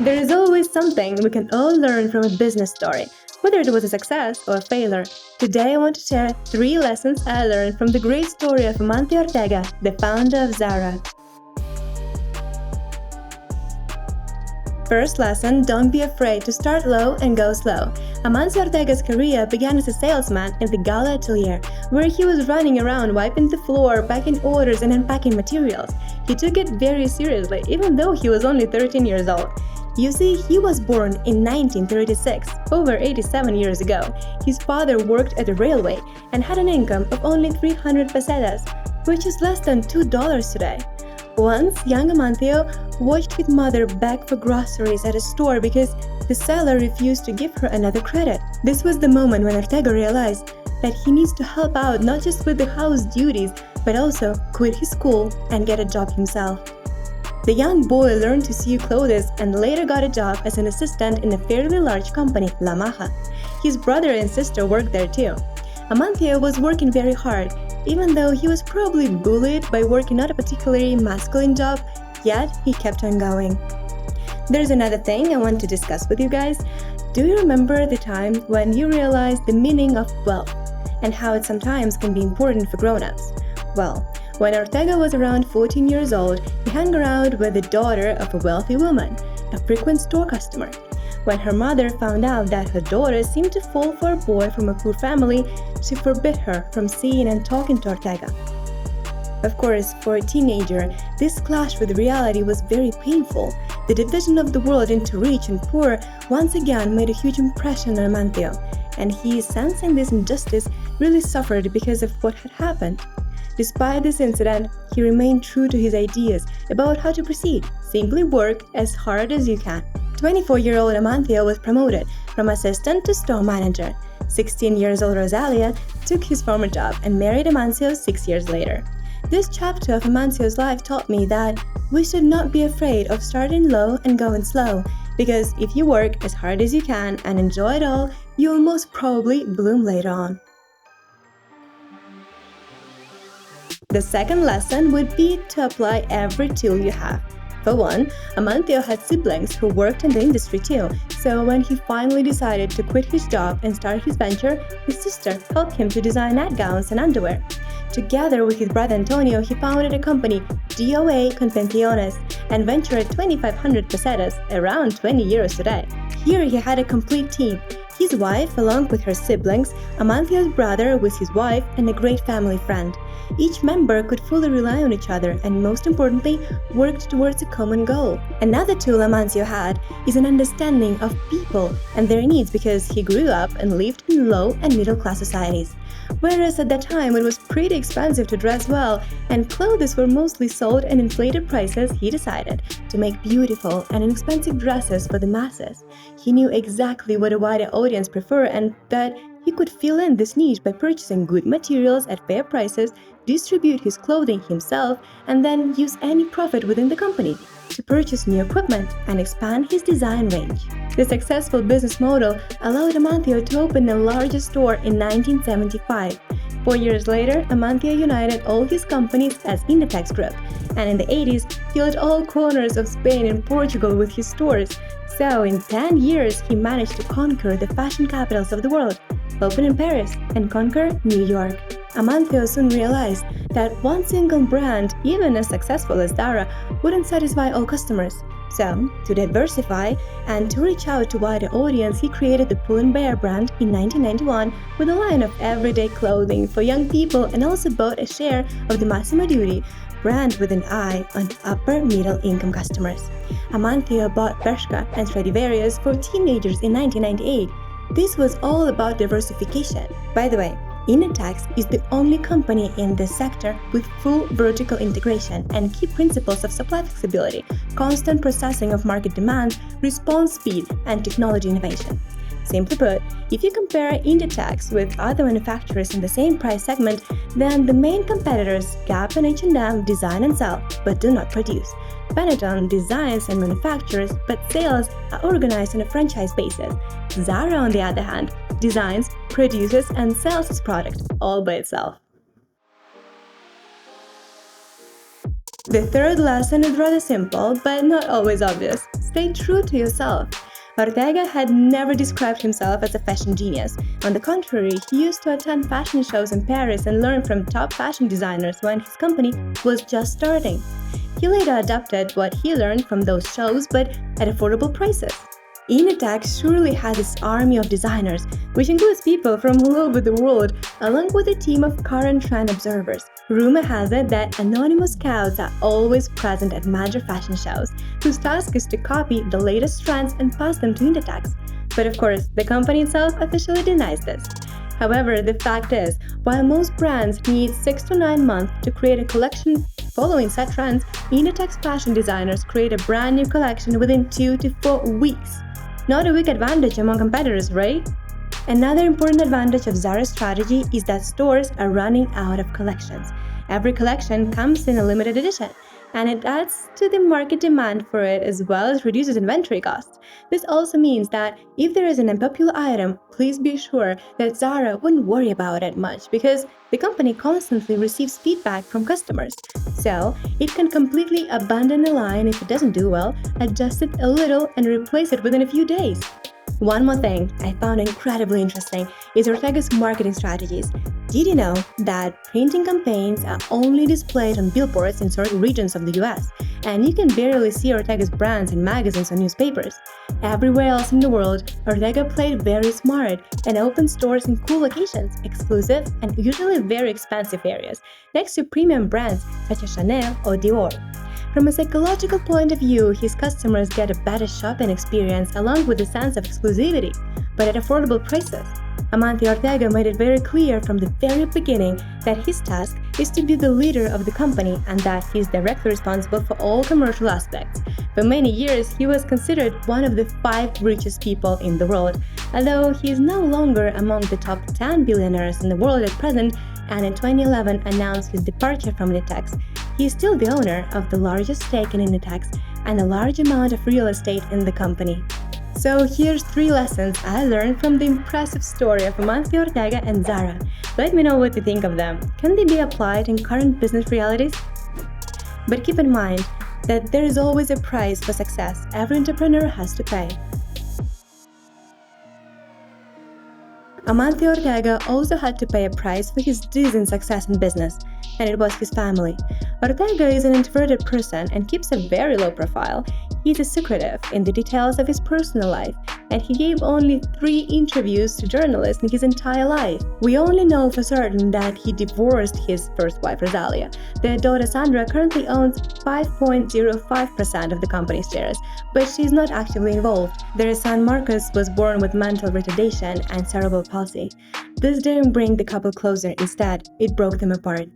There is always something we can all learn from a business story, whether it was a success or a failure. Today I want to share 3 lessons I learned from the great story of Amancio Ortega, the founder of ZARA. First lesson, don't be afraid to start low and go slow. Amancio Ortega's career began as a salesman in the Gala atelier, where he was running around wiping the floor, packing orders and unpacking materials. He took it very seriously, even though he was only 13 years old. You see, he was born in 1936, over 87 years ago. His father worked at the railway and had an income of only 300 pesetas, which is less than $2 today. Once, young Amancio watched his mother beg for groceries at a store because the seller refused to give her another credit. This was the moment when Ortega realized that he needs to help out not just with the house duties, but also quit his school and get a job himself. The young boy learned to sew clothes and later got a job as an assistant in a fairly large company, La Maja. His brother and sister worked there too. Amancio was working very hard, even though he was probably bullied by working not a particularly masculine job, yet he kept on going. There's another thing I want to discuss with you guys. Do you remember the time when you realized the meaning of wealth and how it sometimes can be important for grown-ups? Well, when Ortega was around 14 years old, he hung around with the daughter of a wealthy woman, a frequent store customer. When her mother found out that her daughter seemed to fall for a boy from a poor family, she forbid her from seeing and talking to Ortega. Of course, for a teenager, this clash with reality was very painful. The division of the world into rich and poor once again made a huge impression on Amancio, and he, sensing this injustice, really suffered because of what had happened. Despite this incident, he remained true to his ideas about how to proceed. Simply work as hard as you can. 24-year-old Amancio was promoted from assistant to store manager. 16 years old Rosalia took his former job and married Amancio 6 years later. This chapter of Amancio's life taught me that we should not be afraid of starting low and going slow, because if you work as hard as you can and enjoy it all, you will most probably bloom later on. The second lesson would be to apply every tool you have. For one, Amancio had siblings who worked in the industry too, so when he finally decided to quit his job and start his venture, his sister helped him to design nightgowns and underwear. Together with his brother Antonio, he founded a company, DOA Confecciones, and ventured at 2,500 pesetas, around 20 euros today. Here he had a complete team. His wife, along with her siblings, Amancio's brother with his wife, and a great family friend. Each member could fully rely on each other and, most importantly, worked towards a common goal. Another tool Amancio had is an understanding of people and their needs, because he grew up and lived in low and middle-class societies. Whereas at that time it was pretty expensive to dress well and clothes were mostly sold at inflated prices, he decided to make beautiful and inexpensive dresses for the masses. He knew exactly what a wider audience preferred and that he could fill in this niche by purchasing good materials at fair prices, distribute his clothing himself, and then use any profit within the company to purchase new equipment and expand his design range. The successful business model allowed Amancio to open the largest store in 1975. 4 years later, Amancio united all his companies as Inditex Group, and in the 80s, filled all corners of Spain and Portugal with his stores. So in 10 years, he managed to conquer the fashion capitals of the world, open in Paris and conquer New York. Amancio soon realized that one single brand, even as successful as ZARA, wouldn't satisfy all customers. So, to diversify and to reach out to a wider audience, he created the Pull&Bear brand in 1991 with a line of everyday clothing for young people, and also bought a share of the Massimo Dutti brand with an eye on upper middle income customers. Amancio bought Bershka and Stradivarius for teenagers in 1998. This was all about diversification. By the way, Inditex is the only company in this sector with full vertical integration and key principles of supply flexibility, constant processing of market demand, response speed, and technology innovation. Simply put, if you compare Inditex with other manufacturers in the same price segment, then the main competitors, Gap and H&M, design and sell, but do not produce. Benetton designs and manufactures, but sales are organized on a franchise basis. ZARA, on the other hand, designs, produces, and sells its product all by itself. The third lesson is rather simple, but not always obvious. Stay true to yourself. Ortega had never described himself as a fashion genius. On the contrary, he used to attend fashion shows in Paris and learn from top fashion designers when his company was just starting. He later adapted what he learned from those shows, but at affordable prices. Inditex surely has this army of designers, which includes people from all over the world, along with a team of current trend observers. Rumor has it that anonymous scouts are always present at major fashion shows, whose task is to copy the latest trends and pass them to Inditex. But of course, the company itself officially denies this. However, the fact is, while most brands need 6 to 9 months to create a collection following set trends, Inditex fashion designers create a brand new collection within 2 to 4 weeks. Not a weak advantage among competitors, right? Another important advantage of ZARA's strategy is that stores are running out of collections. Every collection comes in a limited edition, and it adds to the market demand for it as well as reduces inventory costs. This also means that if there is an unpopular item, please be sure that ZARA wouldn't worry about it much because the company constantly receives feedback from customers. So, it can completely abandon a line if it doesn't do well, adjust it a little, and replace it within a few days. One more thing I found incredibly interesting is Ortega's marketing strategies. Did you know that printing campaigns are only displayed on billboards in certain regions of the US, and you can barely see Ortega's brands in magazines or newspapers? Everywhere else in the world, Ortega played very smart and opened stores in cool locations, exclusive and usually very expensive areas, next to premium brands such as Chanel or Dior. From a psychological point of view, his customers get a better shopping experience along with a sense of exclusivity, but at affordable prices. Amancio Ortega made it very clear from the very beginning that his task is to be the leader of the company and that he is directly responsible for all commercial aspects. For many years, he was considered one of the 5 richest people in the world, although he is no longer among the top 10 billionaires in the world at present, and in 2011 announced his departure from Inditex. He is still the owner of the largest stake in Inditex and a large amount of real estate in the company. So here's 3 lessons I learned from the impressive story of Amancio Ortega and ZARA. Let me know what you think of them. Can they be applied in current business realities? But keep in mind that there is always a price for success every entrepreneur has to pay. Amancio Ortega also had to pay a price for his decent success in business, and it was his family. Ortega is an introverted person and keeps a very low profile. He is secretive in the details of his personal life, and he gave only 3 interviews to journalists in his entire life. We only know for certain that he divorced his first wife, Rosalia. Their daughter Sandra currently owns 5.05% of the company's shares, but she is not actively involved. Their son Marcus was born with mental retardation and cerebral palsy. This didn't bring the couple closer, instead, it broke them apart.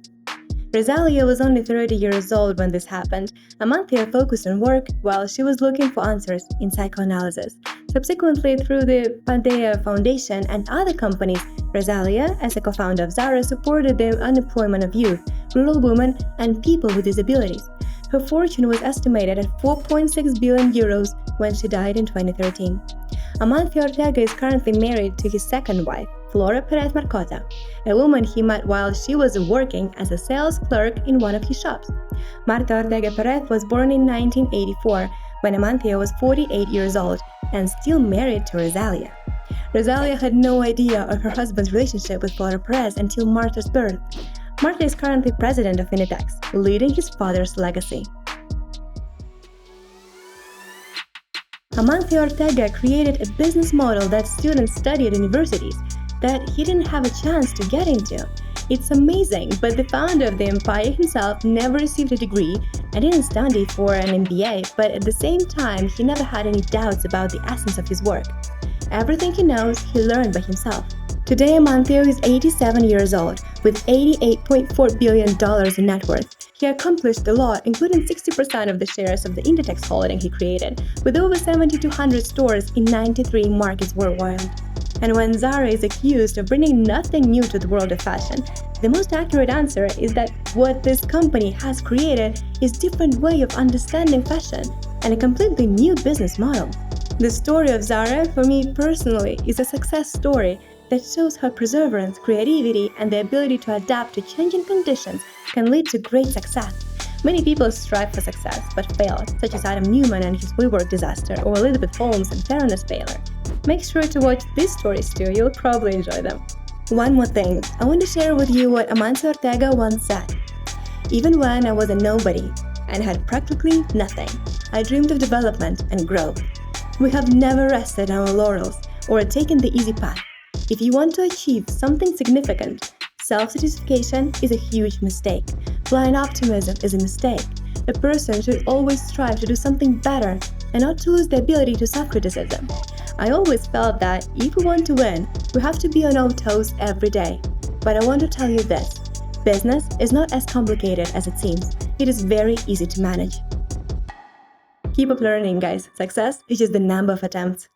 Rosalia was only 30 years old when this happened. Amancio focused on work while she was looking for answers in psychoanalysis. Subsequently, through the Paideia Foundation and other companies, Rosalia, as a co-founder of ZARA, supported the unemployment of youth, rural women, and people with disabilities. Her fortune was estimated at 4.6 billion euros when she died in 2013. Amancio Ortega is currently married to his second wife, Flora Perez Marcota, a woman he met while she was working as a sales clerk in one of his shops. Marta Ortega Perez was born in 1984, when Amancio was 48 years old and still married to Rosalia. Rosalia had no idea of her husband's relationship with Flora Perez until Marta's birth. Marta is currently president of Inditex, leading his father's legacy. Amancio Ortega created a business model that students study at universities that he didn't have a chance to get into. It's amazing, but the founder of the empire himself never received a degree and didn't study for an MBA, but at the same time, he never had any doubts about the essence of his work. Everything he knows, he learned by himself. Today, Amancio is 87 years old, with $88.4 billion in net worth. He accomplished a lot, including 60% of the shares of the Inditex holding he created, with over 7,200 stores in 93 markets worldwide. And when ZARA is accused of bringing nothing new to the world of fashion, the most accurate answer is that what this company has created is a different way of understanding fashion and a completely new business model. The story of ZARA, for me personally, is a success story that shows how perseverance, creativity, and the ability to adapt to changing conditions can lead to great success. Many people strive for success but fail, such as Adam Newman and his WeWork disaster, or Elizabeth Holmes and Theranos failure. Make sure to watch these stories too, you'll probably enjoy them. One more thing, I want to share with you what Amancio Ortega once said. Even when I was a nobody and had practically nothing, I dreamed of development and growth. We have never rested on our laurels or taken the easy path. If you want to achieve something significant, self-satisfaction is a huge mistake. Blind optimism is a mistake. A person should always strive to do something better and not to lose the ability to self-criticism. I always felt that if we want to win, we have to be on our toes every day. But I want to tell you this. Business is not as complicated as it seems. It is very easy to manage. Keep up learning, guys. Success is just the number of attempts.